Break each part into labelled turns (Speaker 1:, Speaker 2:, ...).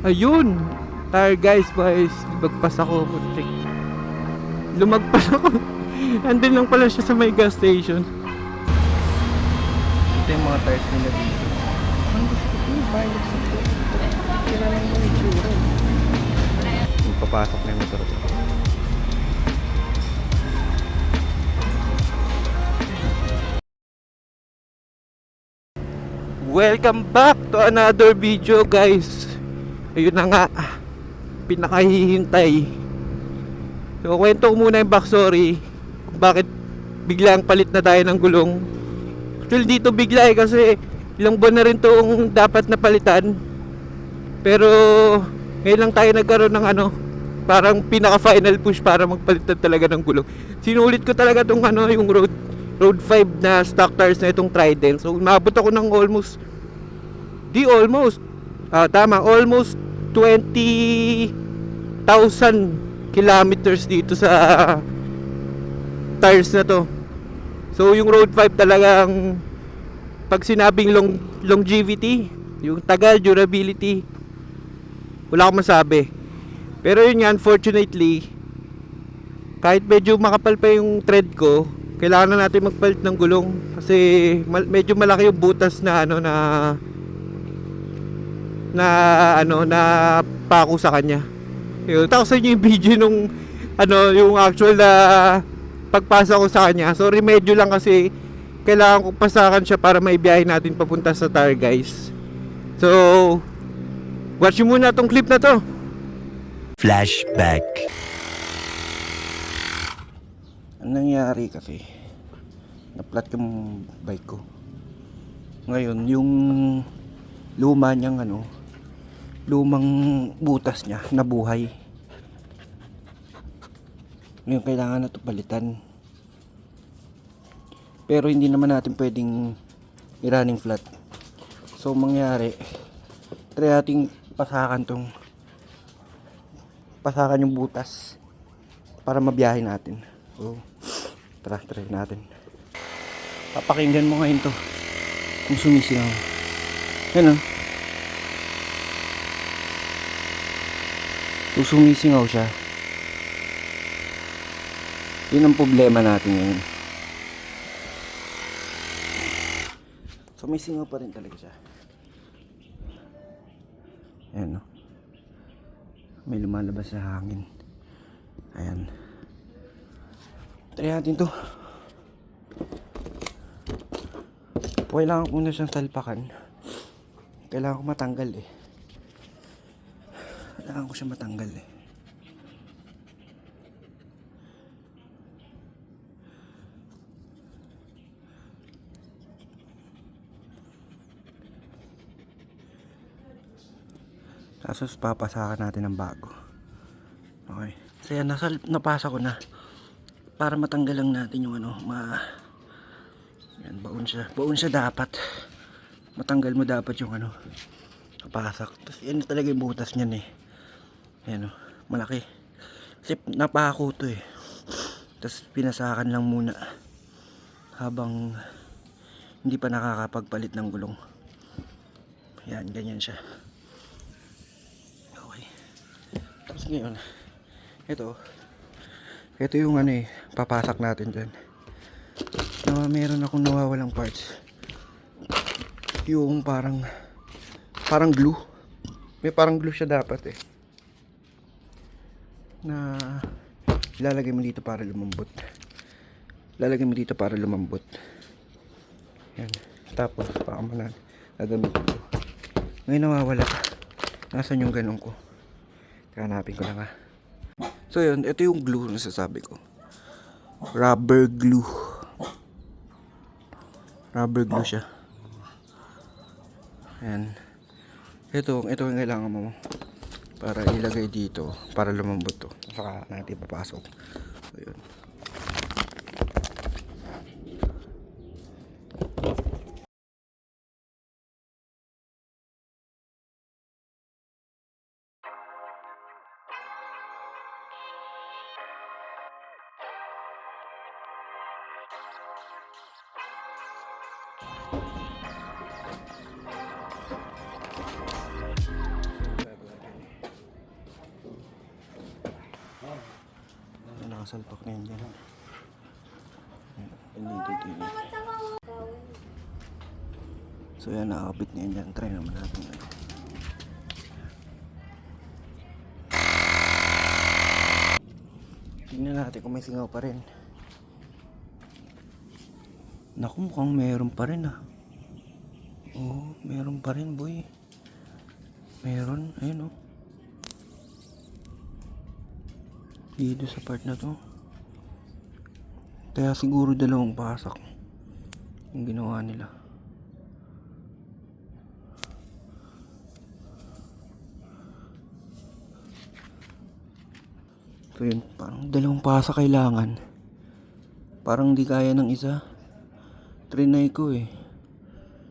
Speaker 1: Ayun. Tire guys, lumagpas ako. Putik. Lumagpas ako. Andun lang pala siya sa may gas station. Ito yung mga tires nila dito. Ang gusto ko yung pilot sa ito. Kira lang mo yung tsura. Papasok na yung motor ko. Welcome back to another video guys. Ayun na nga, pinakahihintay. So kwento ko muna yung backstory kung bakit biglang palit na tayo ng gulong. Actually dito bigla kasi ilang buwan na rin itong dapat na palitan. Pero ngayon lang tayo nagkaroon ng parang pinaka final push para magpalitan talaga ng gulong. Sinulit ko talaga itong yung Road 5 na stock tires na itong Trident. So umabot ako ng almost almost 20,000 kilometers dito sa tires na to. So yung Road 5 talagang pag sinabing longevity, yung tagal, durability, wala akong masabi. Pero yun nga, unfortunately, kahit medyo makapal pa yung tread ko, kailangan na natin magpalit ng gulong kasi medyo malaki yung butas na na pako sa kanya. Yun, tapos sa inyo yung video nung yung actual na pagpasa ko sa kanya. Sorry, medyo lang kasi kailangan ko pasakan siya para maibiyahin natin papunta sa tire guys. So watch nyo muna tong clip na to.
Speaker 2: Flashback.
Speaker 1: Ang nangyari kasi, na-flat yung bike ko. Ngayon, yung luma niyang lumang butas niya nabuhay. Ngayon kailangan na ito palitan. Pero hindi naman natin pwedeng i-running flat. So mangyari, try nating pasakan yung butas para mabiyahin natin. So try natin. Papakinggan mo ngayon to kung sumisingaw. Yan kung sumisingaw siya, yun ang problema natin ngayon. Sumisingaw pa rin talaga siya. Ayan may lumalabas na hangin. Ayan, try natin to. Kailangan ko na siyang talpakan. Kailangan ko matanggal Kailangan ko siya matanggal Tapos papasakan natin ng bago. Okay. So yan, napasa ko na. Para matanggal lang natin yung yan, baon siya dapat. Matanggal mo dapat yung napasak. Tapos yan talaga yung butas niyan Ayan malaki. Kasi napako to Tapos pinasakan lang muna habang hindi pa nakakapagpalit ng gulong. Yan, ganyan siya. Okay. Tapos ngayon, ito yung papasak natin dyan. Meron akong nawawalang parts. Yung parang glue. May parang glue siya dapat na ilalagay mo dito para lumambot. Yan. Tapos pakamanan gagamitin ko. Ngayon nawawala. Nasaan yung ganun ko? Hanapin ko na nga. So yun, ito yung glue na sasabi ko. Rubber glue siya. Ayan. Ito yung kailangan mo para ilagay dito para lumambot to. Saka natin papasok. So yun. nakasalpak na yan dyan. LED. So yan, nakakabit na yan dyan. Try naman natin yan. Tingnan natin kung may singaw pa rin. Naku, mukhang meron pa rin ah. Oo, meron pa rin boy. Meron, ayun oh. Dito sa part na to. Kaya siguro dalawang pasak yung ginawa nila. So yun, parang dalawang pasak kailangan. Parang di kaya ng isa. Trinay ko eh.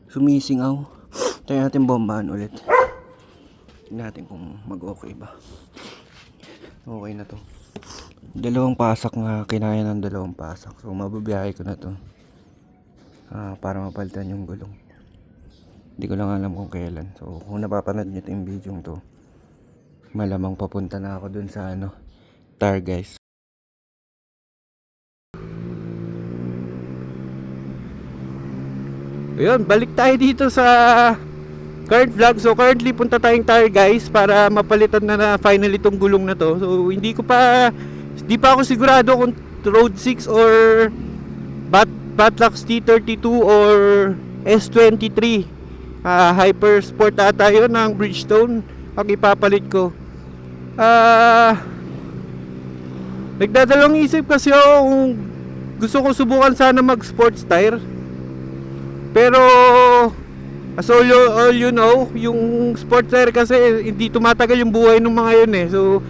Speaker 1: Sumisingaw. Tayo natin bombahan ulit. Tignan natin kung mag-okay ba. Okay na to. Dalawang pasak nga, kinaya ng dalawang pasak. So mababiyahe ko na to. Para mapalitan yung gulong. Hindi ko lang alam kung kailan. So kung napapanood nyo yung video to, malamang papunta na ako dun sa tire guys. Ayun, balik tayo dito sa current vlog. So currently punta tayong tire guys para mapalitan na finally itong gulong na to. So hindi pa ako sigurado kung Road 6 or Batlax T32 or S23. Hyper Sport ata yun ng Bridgestone ang ipapalit ko. Nagdadalawang isip kasi ako kung gusto ko subukan sana mag sports tire. Pero as all you know, yung sports tire kasi hindi tumatagal yung buhay ng mga yun eh. So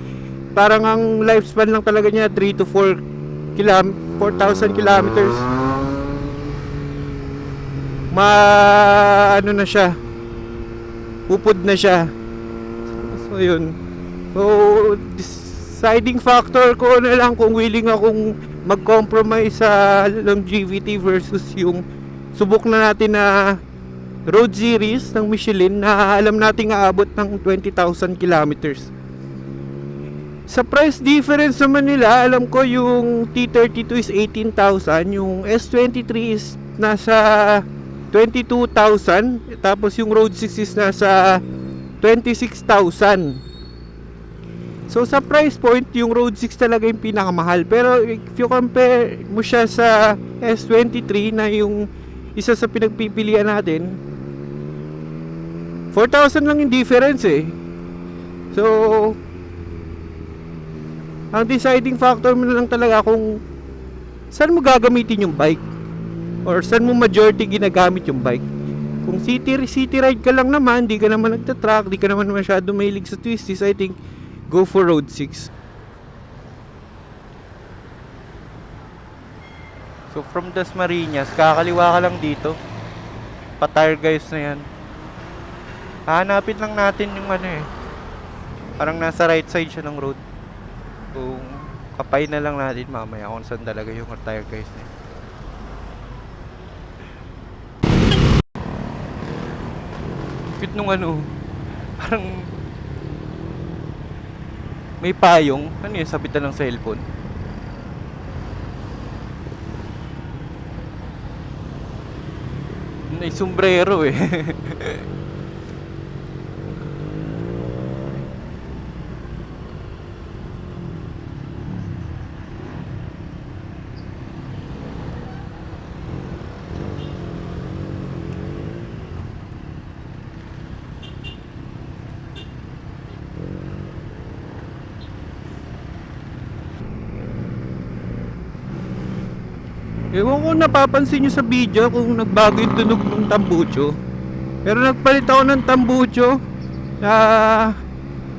Speaker 1: parang ang lifespan lang talaga niya 3 to 4,000 kilometers. Na siya, upod na siya. So yun. So deciding factor ko na lang kung willing akong mag-compromise sa longevity versus yung subok na natin na road series ng Michelin na alam nating aabot ng 20,000 kilometers. Sa price difference naman nila, alam ko yung T32 is 18,000, yung S23 is nasa 22,000, tapos yung Road 6 is nasa 26,000. So sa price point, yung Road 6 talaga yung pinakamahal. Pero if you compare mo siya sa S23 na yung isa sa pinagpipilian natin, 4,000 lang yung difference eh. So ang deciding factor mo na lang talaga kung saan mo gagamitin yung bike or saan mo majority ginagamit yung bike. Kung city ride ka lang naman, di ka naman nagtatrack, di ka naman masyado mahilig sa twisties, I think go for Road 6. So from Dasmariñas, kakaliwa ka lang dito. Pa-tire guys na yan. Hahanapin lang natin yung parang nasa right side siya ng road. So kapay na lang natin mamaya kung saan talaga yung tire guys na yan. Cute nung parang may payong. Ano yun, sabitan ng cellphone. May sombrero eh. Ewan ko napapansin nyo sa video kung nagbago yung tunog ng tambucho. Pero nagpalit ako ng tambucho na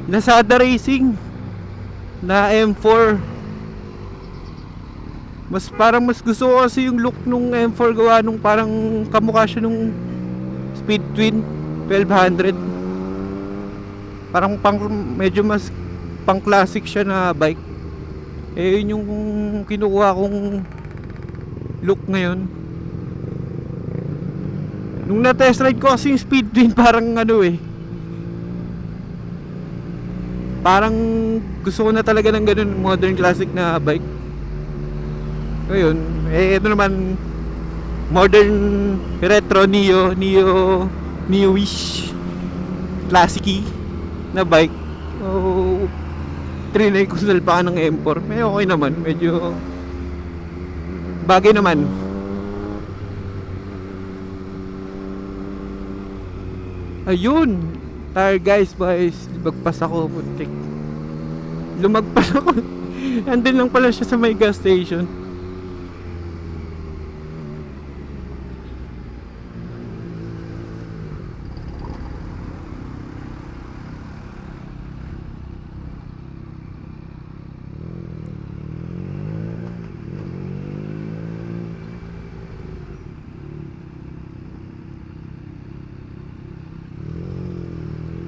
Speaker 1: Lazada Racing na M4. Mas gusto ko kasi yung look nung M4 gawa nung parang kamukha siya nung Speed Twin 1200. Parang medyo mas pang classic siya na bike. Eh yun yung kinukuha kong look ngayon. Nung na-test ride ko kasi yung Speed Twin, parang parang gusto ko na talaga ng ganun modern classic na bike. Ngayon, ito naman modern retro Neo-ish classic na bike. So, trinay ko salpakan ng M4. May okay naman, medyo bagay naman. Ayun, tire guys, lumagpas ako, putik. Lumagpas ako. Andun lang pala siya sa may gas station.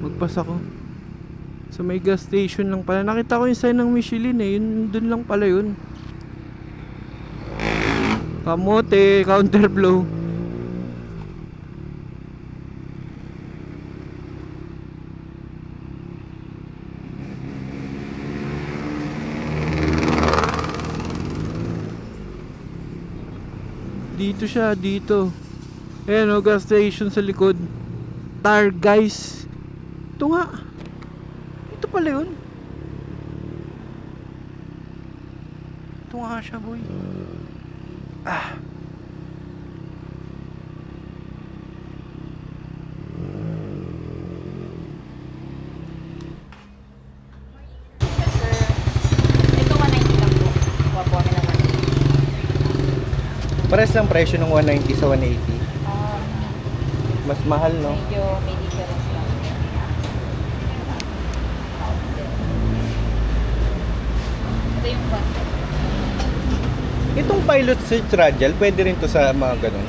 Speaker 1: Magpas ako sa may gas station lang pala. Nakita ko yung sign ng Michelin eh. Yun, dun lang pala yun. Kamote, counterblow. Dito siya, dito. Ayan o, gas station sa likod. Tire guys. Ito nga. Ito pala yun. Ito nga siya, boy. Ah.
Speaker 3: Sir, ito 190 lang po. Kuha po kami naman.
Speaker 4: Pares lang presyo ng 190 sa 180. Mas mahal, no?
Speaker 3: Medyo may difference lang. Ito yung budget.
Speaker 4: Itong Pilot Search Radial, pwede rin to sa mga ganun.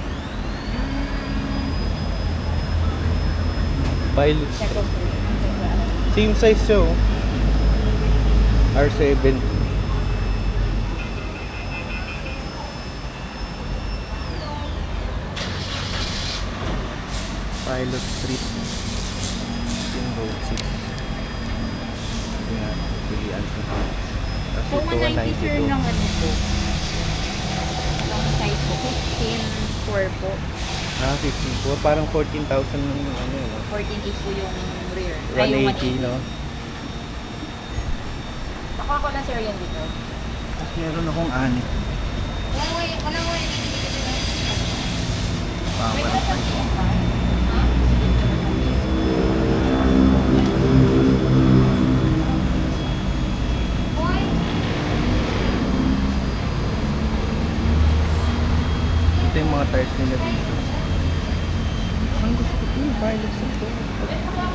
Speaker 4: Pilot
Speaker 3: Check
Speaker 4: Search.
Speaker 3: ko po.
Speaker 4: Same size siya, oh. R7. Pilot Street. Yung Road 6. Yan, pilihan ko. Tapos
Speaker 3: So,
Speaker 4: ito,
Speaker 3: 190 sir
Speaker 4: 192.
Speaker 3: ng ano po. Long size po. 15.4 po.
Speaker 4: 54. Parang 14,000 yung ano yun, no?
Speaker 3: 14.8 po yung rear. Ay, yung
Speaker 4: 180, no?
Speaker 3: Nakuha ko na sir yan dito.
Speaker 4: Tapos meron akong ani.
Speaker 3: Walang way.
Speaker 4: Power. Ito yung mga tires nila dito. Ang gusto ko ito, yung Pilot ito.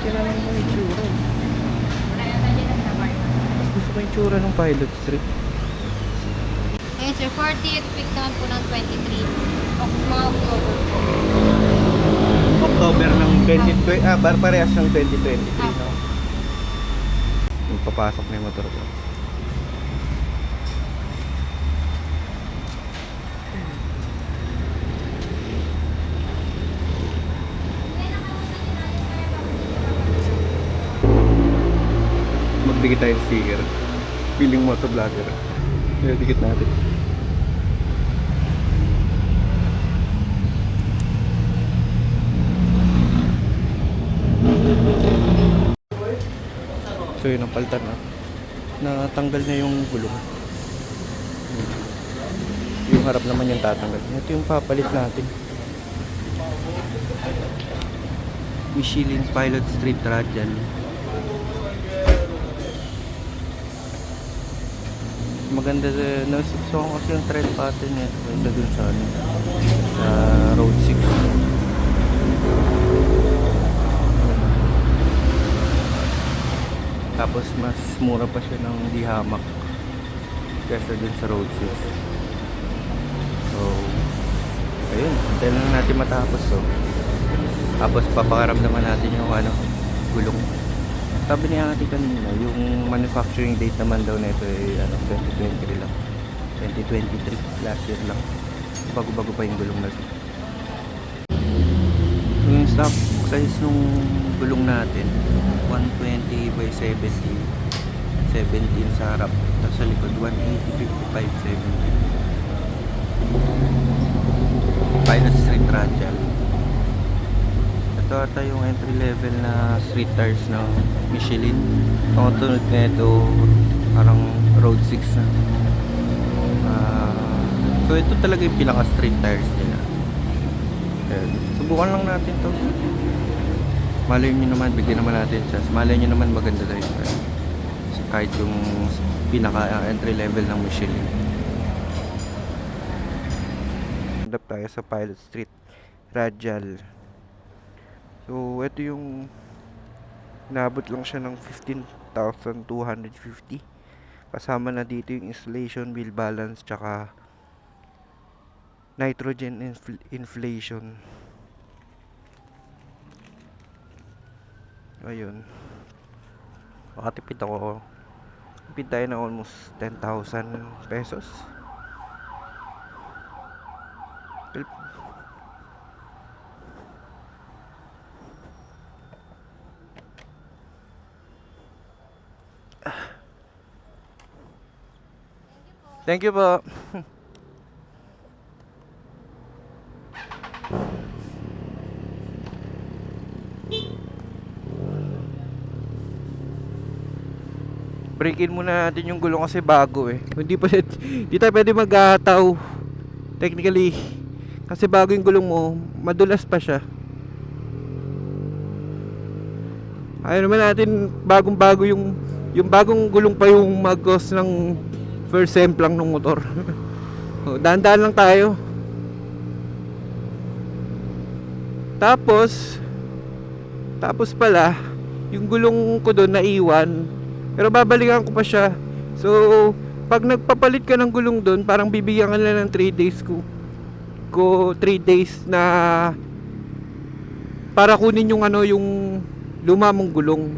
Speaker 4: Kailangan mo yung tsura. Mas gusto ko yung tsura ng Pilot Street.
Speaker 3: Ayun sir, 40th week naman po ng 23. Mga October po.
Speaker 4: October ng 2020, parehas ng 2023, no? Yung papasok na yung motor ko. Magdikit tayo ng sticker. Feeling motovlogger. Kaya dikit natin. So yun ang paltan na. Natanggal na yung gulong. Yung harap naman yung tatanggal. Ito yung papalit natin. Michelin Pilot Street Radial. Maganda nasuso ko kasi yung tread pattern nito kaysa dun sa ano, sa Road 6. Tapos mas mura pa siya ng dihamak kaysa dun sa Road 6. So ayun, hintayin lang natin matapos. So tapos papakaramdaman natin yung ano, gulong. Sabi niya ate kanina, yung manufacturing date naman daw nito ay ano, 2023 lang. 2023, last year lang. Bago-bago pa yung gulong natin. So, yung stock size nung gulong natin, 120 by 70. 17 sa harap. Tapos sa likod, 180, 55, 70. Pilot Street Radial. Ito ata yung entry level na street tires ng Michelin. Ang tunod na ito parang Road 6 na. So ito talaga yung pinaka street tires nila. Ayan. Subukan lang natin to. Malay nyo naman, bigyan naman natin siya. Malay nyo naman maganda na yun. Kahit yung pinaka entry level ng Michelin. Hanap tayo sa Pilot Street Radial. So ito yung nabot lang siya ng 15,250. Kasama na dito yung installation, wheel balance, tsaka nitrogen inflation. Ayun. Makatipid ako. Tipid tayo na almost 10,000 pesos. Thank you po. Break in muna natin yung gulong kasi bago eh. Hindi pa hindi tayo pwede mag-ataw technically kasi bago yung gulong mo, madulas pa siya. Ayaw naman natin bagong-bago yung bagong gulong pa yung mag-cause ng first semplang ng motor. Dahan-dahan lang tayo. Tapos pala yung gulong ko doon naiwan, pero babalikan ko pa siya. So pag nagpapalit ka ng gulong doon, parang bibigyan ka nila ng 3 days ko 3 days na para kunin yung yung luma mong gulong.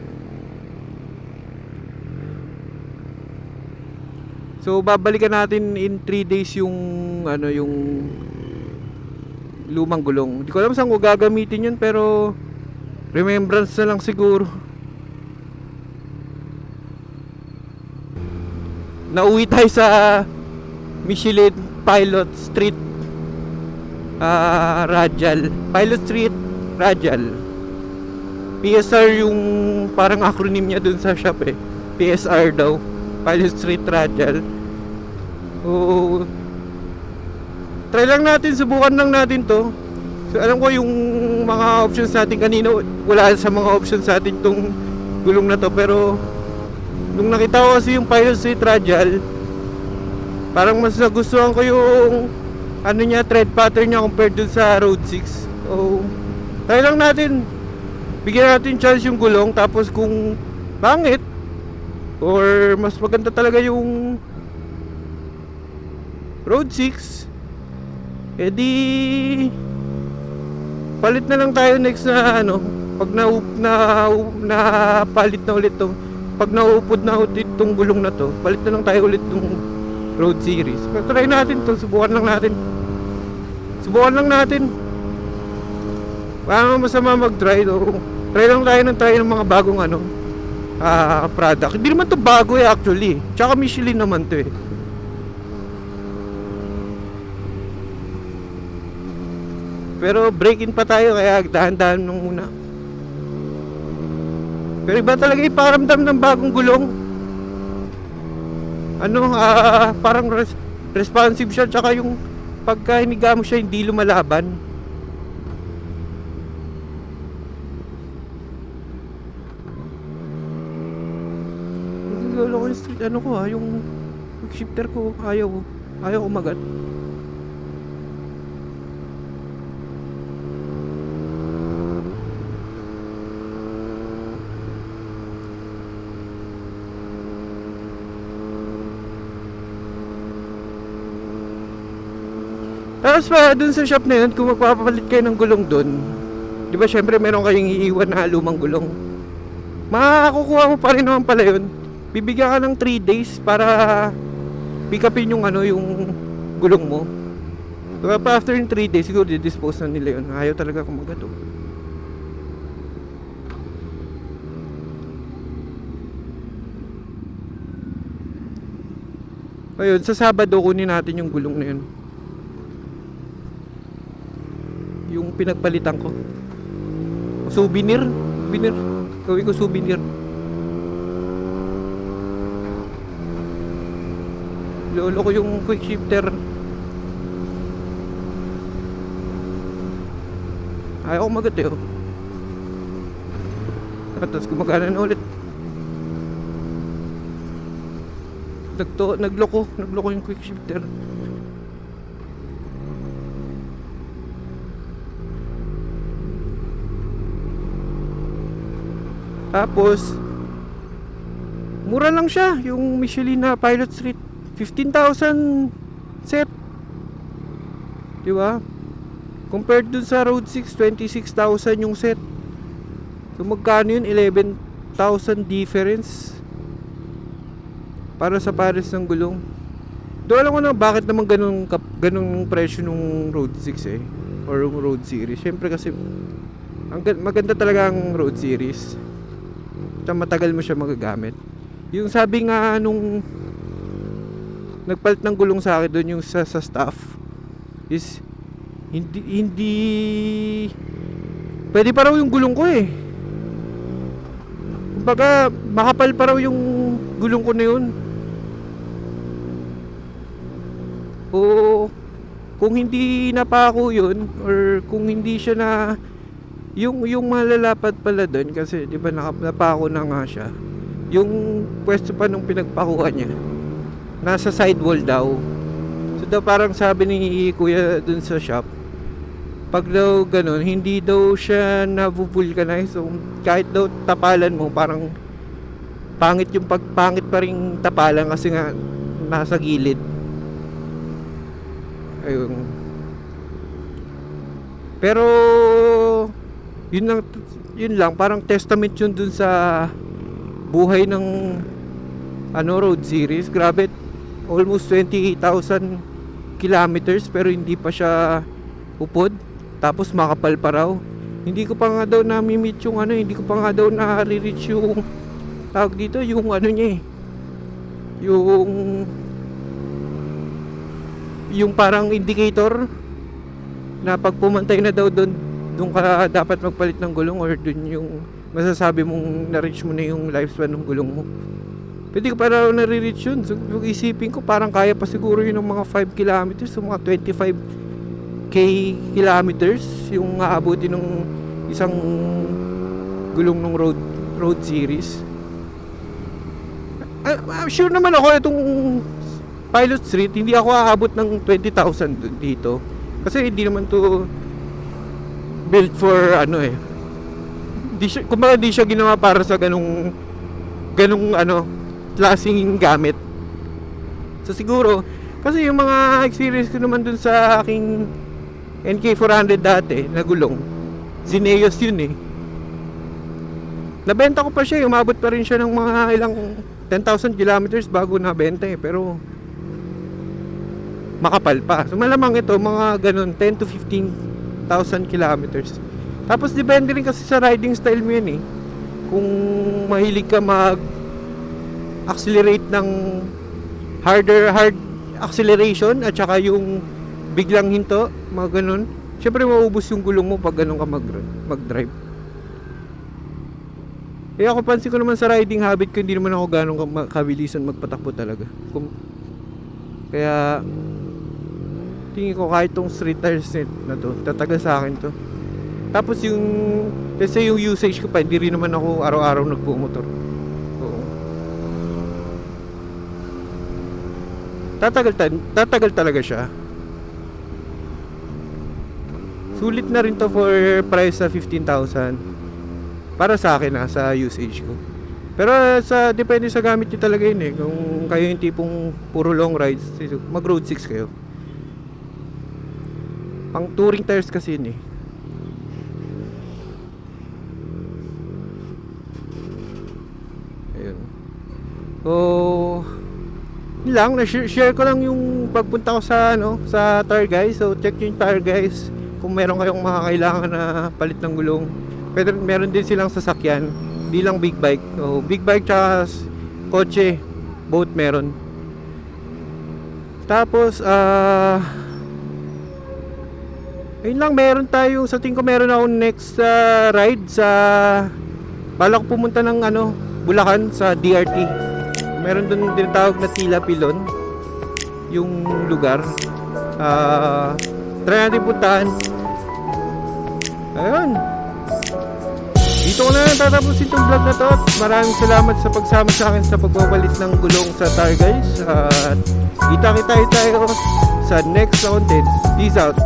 Speaker 4: So babalikan natin in 3 days yung yung lumang gulong. Hindi ko alam saan ko gagamitin yun, pero remembrance na lang siguro. Nauwi tayo sa Michelin Pilot Street Radial. Pilot Street Radial. PSR yung parang acronym niya dun sa shop eh. PSR daw. Pilot Street Radial. So try lang natin, subukan lang natin to. So alam ko yung mga options natin kanina, wala sa mga options natin tong gulong na to, pero nung nakita ko kasi yung Pilot Street Radial, parang mas nagustuhan ko yung niya, tread pattern niya compared dun sa Road 6. So try lang natin, bigyan natin chance yung gulong, tapos kung pangit or mas maganda talaga yung Road 6, edi palit na lang tayo next na pag na palit na ulit to, pag naupod na ulit itong gulong na to, palit na lang tayo ulit ng Road Series. Pero try natin to, subukan lang natin. Wala naman masama mag-try to. Try lang tayo ng mga bagong product. Hindi naman to bago actually. Tsaka Michelin naman to eh. Pero break in pa tayo, kaya dahan-dahan nung muna. Pero iba talaga yung pakiramdam ng bagong gulong. Parang responsive siya, tsaka yung pagka hiniga mo siya hindi lumalaban. Yung street yung shifter ko ayaw umagat. Tapos pa dun sa shop na yun, kung magpapalit kayo ng gulong dun, di ba syempre meron kayong iiwan na lumang gulong, makakukuha mo pa rin naman pala yun. Bibigyan ka ng 3 days para pick upin yung yung gulong mo. So after yung 3 days, siguro di-dispose na nila yun. Ayaw talaga kumagat oh. Ayun, sa Sabado kunin natin yung gulong na yun.
Speaker 1: pinagpalitan ko. Souvenir. Souvenir. Gawin ko souvenir. Lolo ko yung quick shifter. Ayaw ko magat eh. Tapos gumagana na ulit. Nagloko yung quick shifter. Tapos mura lang siya yung Michelin na Pilot Street. 15,000 set. Di ba? Compared dun sa Road 6, 26,000 yung set. So magkano yun? 11,000 difference para sa pares ng gulong. Doon alam ko na bakit naman ganung presyo nung Road 6 eh, or yung Road Series. Syempre kasi maganda talaga ang Road Series. Tsaka matagal mo siya magagamit. Yung sabi nga nung nagpalit ng gulong sa akin doon, yung sa staff is hindi pwede pa raw yung gulong ko eh. Kumbaga makapal pa raw yung gulong ko na yun. O kung hindi napako yun, or kung hindi siya na yung malalapat pala doon, kasi di ba napako na nga siya, yung pwesto pa nung pinagpakuha niya nasa sidewall daw. So daw parang sabi ni kuya dun sa shop, pag daw ganun, hindi daw siya na-vulcanize. So kahit daw tapalan mo, parang pangit pa ring tapalan kasi nga nasa gilid. Ayun. Pero yun lang parang testament yun dun sa buhay ng Road Series. Grabe, almost 20,000 kilometers pero hindi pa siya upod, tapos makapal pa raw. Hindi ko pa nga daw na-meet yung hindi ko pa nga daw na-reach yung tawag dito, yung niya eh, yung parang indicator na pag pumantay na daw doon ka dapat magpalit ng gulong, or doon yung masasabi mong na-reach mo na yung lifespan ng gulong mo. Pwede ko pa raw na-reach yun. So isipin ko parang kaya pa siguro yun ng mga 5 kilometers, so mga 25k kilometers yung aabutin ng isang gulong ng road series. I'm sure naman ako itong Pilot Street hindi ako aabot ng 20,000 dito, kasi hindi naman to built for kumbaga di siya ginawa para sa ganung klaseng gamit. So siguro kasi yung mga experience ko naman dun sa aking NK400 dati na gulong, Zineos yun eh. Nabenta ko pa siya, umabot pa rin siya ng mga ilang 10,000 kilometers bago nabenta eh, pero makapal pa. So malamang ito mga ganun 10 to 15,000 kilometers. Tapos depende rin kasi sa riding style mo yan eh. Kung mahilig ka accelerate ng hard acceleration at saka yung biglang hinto, mga ganun, syempre maubos yung gulong mo pag ganun ka mag-drive. Kaya ako pansin ko naman sa riding habit ko, hindi naman ako ganun kabilisan magpatakbo talaga. Kaya tingin ko kahit tong street tires na to, tatagal sa akin to. Tapos kasi yung usage ko pa, hindi rin naman ako araw-araw nagbumotor. Tatagal talaga siya. Sulit na rin to for price sa 15,000 para sa akin sa usage ko. Pero depende sa gamit nyo talaga yun eh. Kung kayo yung tipong puro long rides, mag road 6 kayo. Pang touring tires kasi yun eh. Ayun. So yun lang, na-share ko lang yung pagpunta ko sa Tire Guys. So check yung Tire Guys kung meron kayong mga kailangan na palit ng gulong. Pero meron din silang sasakyan, hindi lang big bike. So big bike tsaka kotse, both meron. Tapos Ayun lang, meron tayo, sa tingin ko meron ako next ride sa balak pumunta ng Bulacan sa DRT. Meron doon tinatawag na Tila Pilon yung lugar. Try natin puntahan. Ayun. Dito ko na lang tatapusin itong vlog na to. Maraming salamat sa pagsama sa akin sa pagbabalit ng gulong sa Targuys. At kita tayo sa next content. Peace out.